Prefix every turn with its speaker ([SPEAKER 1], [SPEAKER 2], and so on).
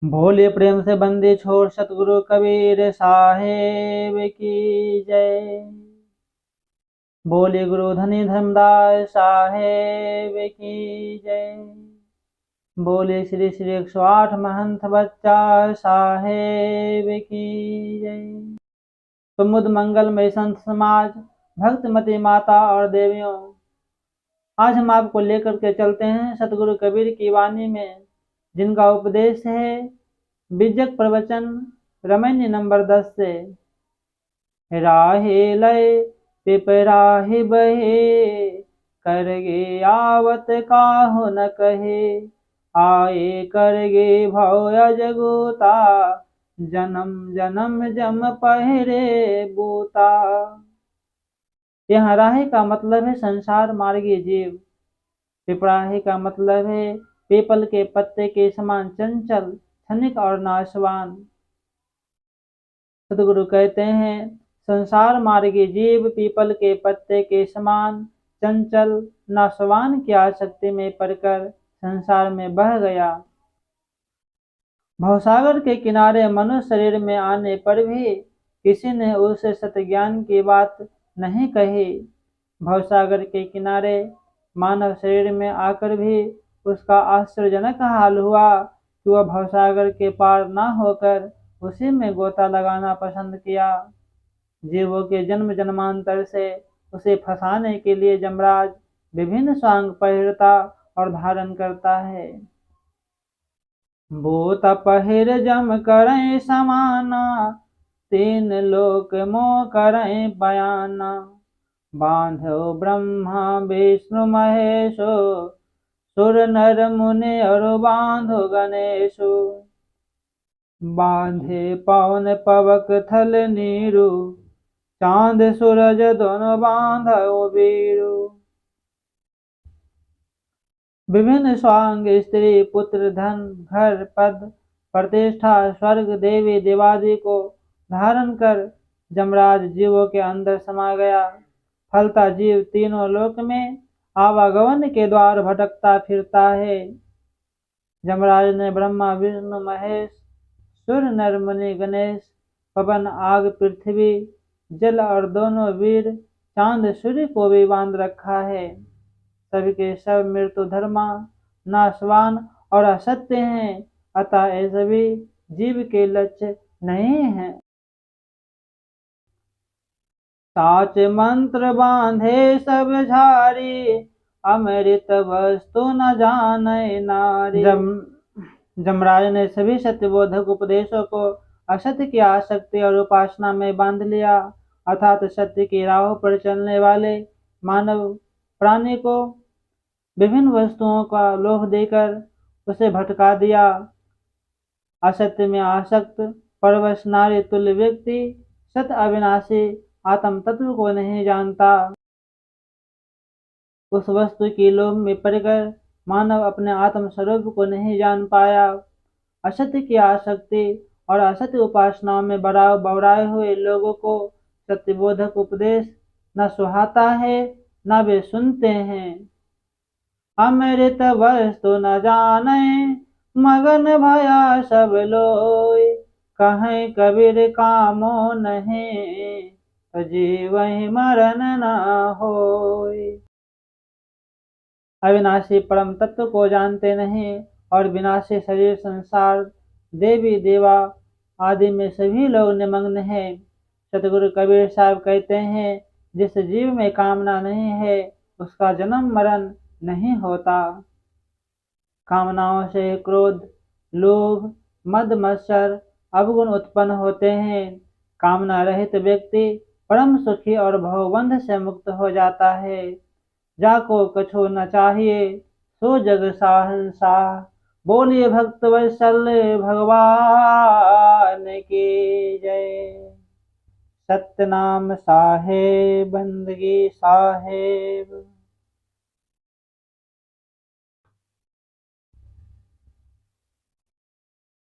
[SPEAKER 1] भोले प्रेम से बंदी छोड़ सतगुरु कबीर साहेब की जय। बोले गुरु धनी धर्मदास साहेब की जय। बोले श्री श्री 108 महंत बच्चा साहेब की जय। सुमुद मंगलमय संत समाज, भक्तमती माता और देवियों, आज हम आपको लेकर के चलते हैं सतगुरु कबीर की वाणी में, जिनका उपदेश है बीजक प्रवचन रमण्य नंबर 10 से। राहे लय पिपराहि बहे, करगे आवत काहु न कहे। आए करगे भव अजगूता, जन्म जन्म जम पहिरे बूता। यहाँ राहे का मतलब है संसार मार्गी जीव। पिपराही का मतलब है पीपल के पत्ते के समान चंचल, क्षणिक और नाशवान। सतगुरु कहते हैं संसार मार्गी जीव पीपल के पत्ते के समान चंचल नाशवान की आसक्ति में पड़कर संसार में बह गया। भवसागर के किनारे मनुष्य शरीर में आने पर भी किसी ने उसे सत्य ज्ञान की बात नहीं कही। भवसागर के किनारे मानव शरीर में आकर भी उसका आश्चर्यजनक हाल हुआ कि वह भवसागर के पार न होकर उसी में गोता लगाना पसंद किया। जीवों के जन्म जन्मांतर से उसे फंसाने के लिए जमराज विभिन्न स्वांग पहिरता और धारण करता है। भूत पहिर जम करें समाना, तीन लोक मोह करें बयाना। बांधो ब्रह्मा विष्णु महेशो, सुर नर मुनि और बांधो गणेशो। बांधे पवन पवक थल नीरु, चांद सूरज दोनों बांधो वीरु। विभिन्न स्वांग स्त्री पुत्र धन घर पद प्रतिष्ठा स्वर्ग देवी देवादि को धारण कर जमराज जीवों के अंदर समा गया। फलता जीव तीनों लोक में आवागमन के द्वार भटकता फिरता है। जमराज ने ब्रह्मा विष्णु महेश, सूर्य नर मुनि गणेश, पवन आग पृथ्वी जल और दोनों वीर चांद सूर्य को भी बांध रखा है। सबके सब मृत्यु धर्मा नाशवान और असत्य हैं, अतः ये सभी जीव के लक्ष्य नहीं है। साच मंत्र बांधे सब झारी, अमृत वस्तु न जाने नारी। जमराज ने सभी सत्यबोधक उपदेशों को असत्य की आसक्ति और उपासना में बांध लिया, अर्थात सत्य की राह पर चलने वाले मानव प्राणी को विभिन्न वस्तुओं का लोभ देकर उसे भटका दिया। असत्य में आसक्त परवश नारी तुल्य व्यक्ति सत अविनाशी आत्म तत्व को नहीं जानता। उस वस्तु की लोभ में पड़कर मानव अपने आत्म स्वरूप को नहीं जान पाया। असत्य की आसक्ति और असत्य उपासनाओं में बौराए हुए लोगों को सत्यबोधक उपदेश न सुहाता है न वे सुनते हैं। अमृत वस्तु न जाने, मगन भया सब लोय। कहें कबीर कामो नहीं, जीवहि मरण न होय। अविनाशी परम तत्व को जानते नहीं और विनाशी शरीर संसार देवी देवा आदि में सभी लोग निमग्न हैं। सतगुरु कबीर साहब कहते हैं जिस जीव में कामना नहीं है उसका जन्म मरण नहीं होता। कामनाओं से क्रोध लोभ मद मत्सर अवगुण उत्पन्न होते हैं। कामना रहित व्यक्ति परम सुखी और भवबंध से मुक्त हो जाता है। जाको कछु न चाहिए सो जग साहंसाह। बोलिए भक्त वत्सल भगवान की जय। सत्यनाम साहेब बंदगी साहेब।